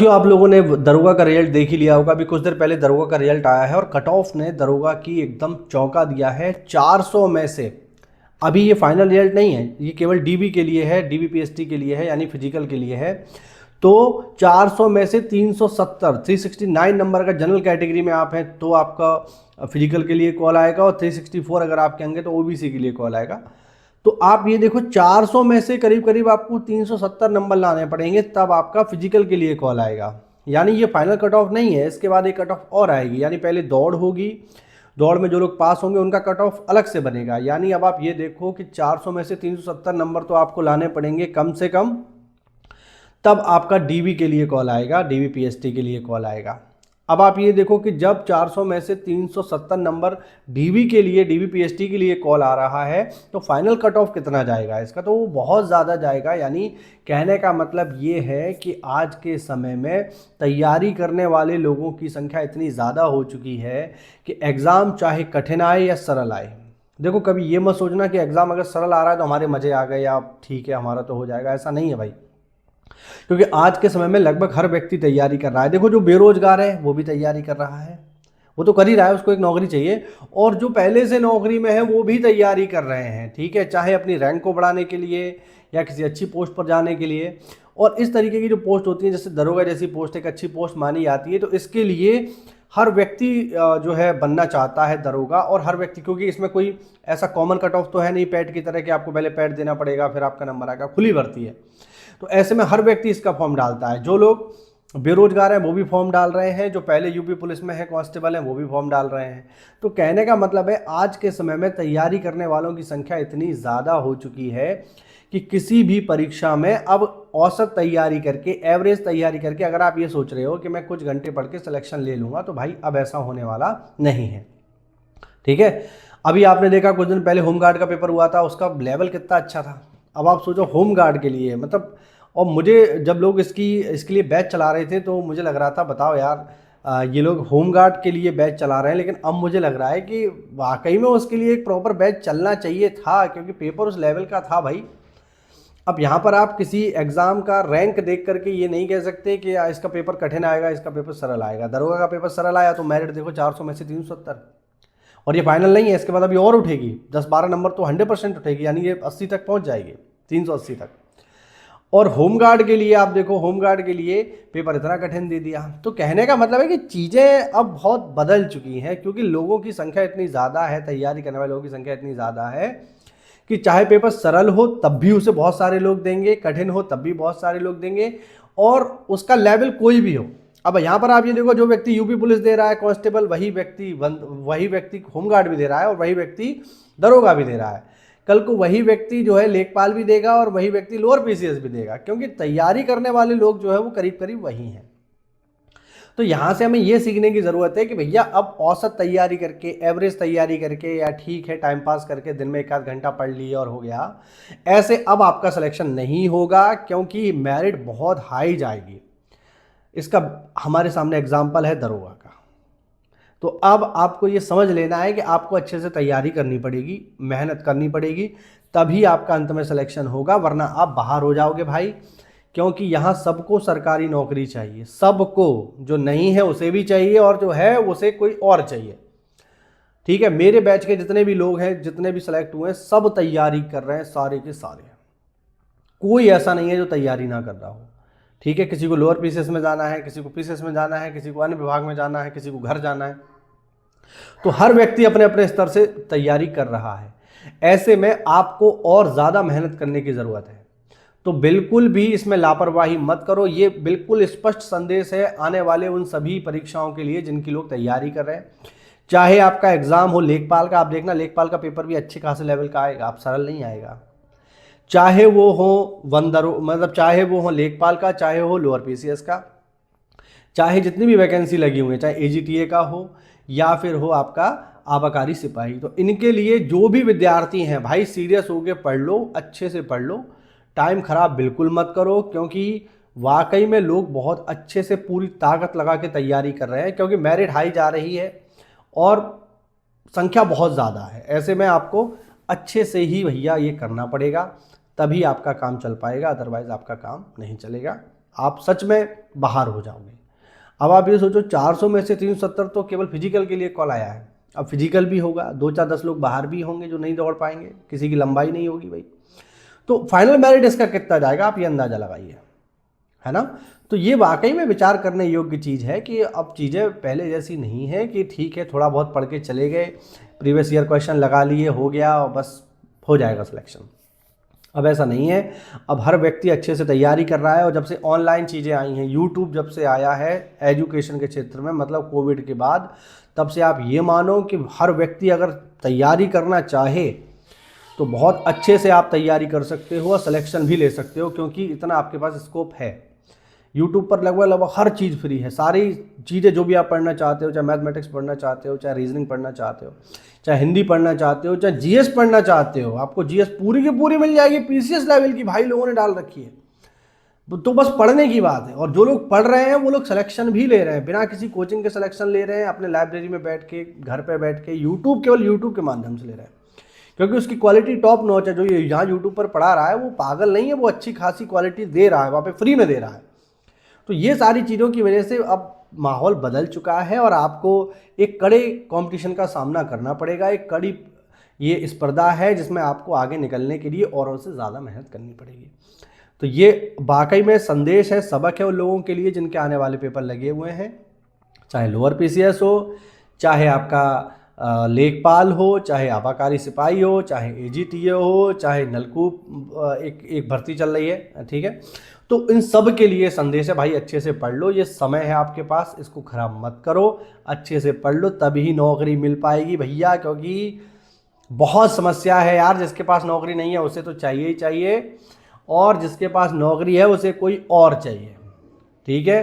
साथियों, आप लोगों ने दरोगा का रिजल्ट देख ही लिया होगा। अभी कुछ देर पहले दरोगा का रिजल्ट आया है और कट ऑफ ने दरोगा की एकदम चौंका दिया है। 400 में से, अभी ये फाइनल रिजल्ट नहीं है, ये केवल डीबी के लिए है, डीबी पीएसटी के लिए है, यानी फिजिकल के लिए है। तो 400 में से 370 369 नंबर का जनरल कैटेगरी में आप हैं तो आपका फिजिकल के लिए कॉल आएगा, और 364 अगर आपके होंगे तो ओबीसी के लिए कॉल आएगा। तो आप ये देखो, 400 में से करीब करीब आपको 370 नंबर लाने पड़ेंगे, तब आपका फिजिकल के लिए कॉल आएगा। यानी ये फाइनल कट ऑफ नहीं है, इसके बाद एक कट ऑफ और आएगी। यानी पहले दौड़ होगी, दौड़ में जो लोग पास होंगे उनका कट ऑफ अलग से बनेगा। यानी अब आप ये देखो कि 400 में से 370 नंबर तो आपको लाने पड़ेंगे कम से कम, तब आपका डीबी के लिए कॉल आएगा, डीबी पीएसटी के लिए कॉल आएगा। अब आप ये देखो कि जब 400 में से 370 नंबर डीबी के लिए, डीबी पीएसटी के लिए कॉल आ रहा है, तो फाइनल कट ऑफ कितना जाएगा इसका? तो वो बहुत ज़्यादा जाएगा। यानी कहने का मतलब ये है कि आज के समय में तैयारी करने वाले लोगों की संख्या इतनी ज़्यादा हो चुकी है कि एग्ज़ाम चाहे कठिन आए या सरल आए, देखो कभी ये मत सोचना कि एग्ज़ाम अगर सरल आ रहा है तो हमारे मज़े आ गए या ठीक है हमारा तो हो जाएगा, ऐसा नहीं है भाई। क्योंकि आज के समय में लगभग हर व्यक्ति तैयारी कर रहा है। देखो जो बेरोजगार है वो भी तैयारी कर रहा है, वो तो कर ही रहा है, उसको एक नौकरी चाहिए। और जो पहले से नौकरी में है वो भी तैयारी कर रहे हैं, ठीक है, चाहे अपनी रैंक को बढ़ाने के लिए या किसी अच्छी पोस्ट पर जाने के लिए। और इस तरीके की जो पोस्ट होती है, जैसे दरोगा जैसी पोस्ट एक अच्छी पोस्ट मानी जाती है, तो इसके लिए हर व्यक्ति जो है बनना चाहता है दरोगा। और हर व्यक्ति, क्योंकि इसमें कोई ऐसा कॉमन कट ऑफ तो है नहीं पैट की तरह कि आपको पहले पैट देना पड़ेगा फिर आपका नंबर आएगा, खुली भर्ती है। तो ऐसे में हर व्यक्ति इसका फॉर्म डालता है। जो लोग बेरोजगार हैं वो भी फॉर्म डाल रहे हैं, जो पहले यूपी पुलिस में है कांस्टेबल हैं वो भी फॉर्म डाल रहे हैं। तो कहने का मतलब है आज के समय में तैयारी करने वालों की संख्या इतनी ज़्यादा हो चुकी है कि किसी भी परीक्षा में अब औसत तैयारी करके, एवरेज तैयारी करके अगर आप ये सोच रहे हो कि मैं कुछ घंटे पढ़ के सिलेक्शन ले लूँगा, तो भाई अब ऐसा होने वाला नहीं है, ठीक है। अभी आपने देखा कुछ दिन पहले होमगार्ड का पेपर हुआ था, उसका लेवल कितना अच्छा था। अब आप सोचो होमगार्ड के लिए, मतलब, और मुझे जब लोग इसके लिए बैच चला रहे थे तो मुझे लग रहा था बताओ यार, ये लोग होमगार्ड के लिए बैच चला रहे हैं, लेकिन अब मुझे लग रहा है कि वाकई में उसके लिए एक प्रॉपर बैच चलना चाहिए था, क्योंकि पेपर उस लेवल का था भाई। अब यहाँ पर आप किसी एग्ज़ाम का रैंक देख करके ये नहीं कह सकते कि इसका पेपर कठिन आएगा, इसका पेपर सरल आएगा। दरोगा का पेपर सरल आया तो मेरिट देखो 400 में से 370, और ये फाइनल नहीं है, इसके बाद अभी और उठेगी 10-12 नंबर तो 100% उठेगी, यानी ये 80 तक पहुंच जाएगी, 380 तक। और होमगार्ड के लिए आप देखो, होमगार्ड के लिए पेपर इतना कठिन दे दिया। तो कहने का मतलब है कि चीज़ें अब बहुत बदल चुकी हैं, क्योंकि लोगों की संख्या इतनी ज़्यादा है, तैयारी करने वाले लोगों की संख्या इतनी ज़्यादा है कि चाहे पेपर सरल हो तब भी उसे बहुत सारे लोग देंगे, कठिन हो तब भी बहुत सारे लोग देंगे, और उसका लेवल कोई भी हो। अब यहाँ पर आप ये देखो, जो व्यक्ति यूपी पुलिस दे रहा है कांस्टेबल, वही व्यक्ति होमगार्ड भी दे रहा है, और वही व्यक्ति दरोगा भी दे रहा है। कल को वही व्यक्ति जो है लेखपाल भी देगा और वही व्यक्ति लोअर पीसीएस भी देगा, क्योंकि तैयारी करने वाले लोग जो है वो करीब करीब वही हैं। तो यहाँ से हमें ये सीखने की ज़रूरत है कि भैया अब औसत तैयारी करके, एवरेज तैयारी करके, या ठीक है टाइम पास करके दिन में 1 आध घंटा पढ़ लिया और हो गया, ऐसे अब आपका सिलेक्शन नहीं होगा, क्योंकि मेरिट बहुत हाई जाएगी। इसका हमारे सामने एग्जाम्पल है दरोगा का। तो अब आपको ये समझ लेना है कि आपको अच्छे से तैयारी करनी पड़ेगी, मेहनत करनी पड़ेगी, तभी आपका अंत में सिलेक्शन होगा, वरना आप बाहर हो जाओगे भाई। क्योंकि यहाँ सबको सरकारी नौकरी चाहिए, सबको, जो नहीं है उसे भी चाहिए और जो है उसे कोई और चाहिए, ठीक है। मेरे बैच के जितने भी लोग हैं, जितने भी सिलेक्ट हुए हैं, सब तैयारी कर रहे हैं, सारे के सारे, कोई ऐसा नहीं है जो तैयारी ना कर रहा हो, ठीक है। किसी को लोअर पीसीएस में जाना है, किसी को पीसीएस में जाना है, किसी को अन्य विभाग में जाना है, किसी को घर जाना है, तो हर व्यक्ति अपने अपने स्तर से तैयारी कर रहा है। ऐसे में आपको और ज़्यादा मेहनत करने की ज़रूरत है। तो बिल्कुल भी इसमें लापरवाही मत करो। ये बिल्कुल स्पष्ट संदेश है आने वाले उन सभी परीक्षाओं के लिए जिनकी लोग तैयारी कर रहे हैं। चाहे आपका एग्ज़ाम हो लेखपाल का, आप देखना लेखपाल का पेपर भी अच्छे खासे लेवल का आएगा, आप सरल नहीं आएगा। चाहे वो हो मतलब चाहे वो हो लेखपाल का, चाहे हो लोअर पीसीएस का, चाहे जितनी भी वैकेंसी लगी हुई है, चाहे एजीटीए का हो या फिर हो आपका आबकारी सिपाही, तो इनके लिए जो भी विद्यार्थी हैं भाई, सीरियस होकर पढ़ लो, अच्छे से पढ़ लो, टाइम खराब बिल्कुल मत करो, क्योंकि वाकई में लोग बहुत अच्छे से पूरी ताकत लगा के तैयारी कर रहे हैं, क्योंकि मेरिट हाई जा रही है और संख्या बहुत ज़्यादा है। ऐसे में आपको अच्छे से ही भैया ये करना पड़ेगा, तभी आपका काम चल पाएगा, अदरवाइज़ आपका काम नहीं चलेगा। आप सच में बाहर हो जाओगे। अब आप ये सोचो 400 में से 370 तो केवल फिजिकल के लिए कॉल आया है, अब फिजिकल भी होगा, 2 4 10 लोग बाहर भी होंगे जो नहीं दौड़ पाएंगे, किसी की लंबाई नहीं होगी भाई, तो फाइनल मेरिट इसका कितना जाएगा आप ये अंदाज़ा लगाइए, है ना। तो ये वाकई में विचार करने योग्य चीज़ है कि अब चीज़ें पहले जैसी नहीं है कि ठीक है थोड़ा बहुत पढ़ के चले गए, प्रीवियस ईयर क्वेश्चन लगा लिए, हो गया और बस हो जाएगा सिलेक्शन। अब ऐसा नहीं है, अब हर व्यक्ति अच्छे से तैयारी कर रहा है। और जब से ऑनलाइन चीज़ें आई हैं, यूट्यूब जब से आया है एजुकेशन के क्षेत्र में, मतलब कोविड के बाद, तब से आप ये मानो कि हर व्यक्ति अगर तैयारी करना चाहे तो बहुत अच्छे से आप तैयारी कर सकते हो और सिलेक्शन भी ले सकते हो, क्योंकि इतना आपके पास स्कोप है। यूट्यूब पर लगभग हर चीज़ फ्री है, सारी चीज़ें जो भी आप पढ़ना चाहते हो, चाहे मैथमेटिक्स पढ़ना चाहते हो, चाहे रीजनिंग पढ़ना चाहते हो, चाहे हिंदी पढ़ना चाहते हो, चाहे जीएस पढ़ना चाहते हो, आपको जीएस पूरी की पूरी मिल जाएगी, पीसीएस लेवल की भाई लोगों ने डाल रखी है। तो बस पढ़ने की बात है। और जो लोग पढ़ रहे हैं वो लोग सिलेक्शन भी ले रहे हैं, बिना किसी कोचिंग के सिलेक्शन ले रहे हैं, अपने लाइब्रेरी में बैठ के, घर पे बैठ के, यूट्यूब, केवल यूट्यूब के माध्यम से ले रहे हैं, क्योंकि उसकी क्वालिटी टॉप नॉच है। जो ये यहाँ यूट्यूब पर पढ़ा रहा है वो पागल नहीं है, वो अच्छी खासी क्वालिटी दे रहा है, वहाँ पे फ्री में दे रहा है। तो ये सारी चीज़ों की वजह से अब माहौल बदल चुका है और आपको एक कड़े कंपटीशन का सामना करना पड़ेगा, एक कड़ी ये स्पर्धा है जिसमें आपको आगे निकलने के लिए औरों से ज़्यादा मेहनत करनी पड़ेगी। तो ये वाकई में संदेश है, सबक है उन लोगों के लिए जिनके आने वाले पेपर लगे हुए हैं, चाहे लोअर पीसीएस हो, चाहे आपका लेखपाल हो, चाहे आबाकारी सिपाही हो, चाहे एजीटीए हो, चाहे नलकूप एक भर्ती चल रही है, ठीक है। तो इन सब के लिए संदेश है भाई, अच्छे से पढ़ लो, ये समय है आपके पास, इसको खराब मत करो, अच्छे से पढ़ लो, तभी नौकरी मिल पाएगी भैया, क्योंकि बहुत समस्या है यार। जिसके पास नौकरी नहीं है उसे तो चाहिए ही चाहिए, और जिसके पास नौकरी है उसे कोई और चाहिए, ठीक है।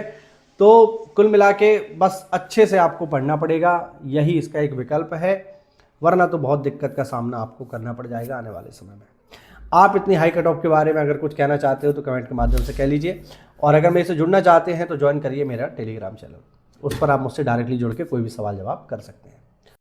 तो कुल मिला के बस अच्छे से आपको पढ़ना पड़ेगा, यही इसका एक विकल्प है, वरना तो बहुत दिक्कत का सामना आपको करना पड़ जाएगा आने वाले समय में। आप इतनी हाई कट ऑफ के बारे में अगर कुछ कहना चाहते हो तो कमेंट के माध्यम से कह लीजिए, और अगर मेरे से जुड़ना चाहते हैं तो ज्वाइन करिए मेरा टेलीग्राम चैनल, उस पर आप मुझसे डायरेक्टली जुड़ के कोई भी सवाल जवाब कर सकते हैं।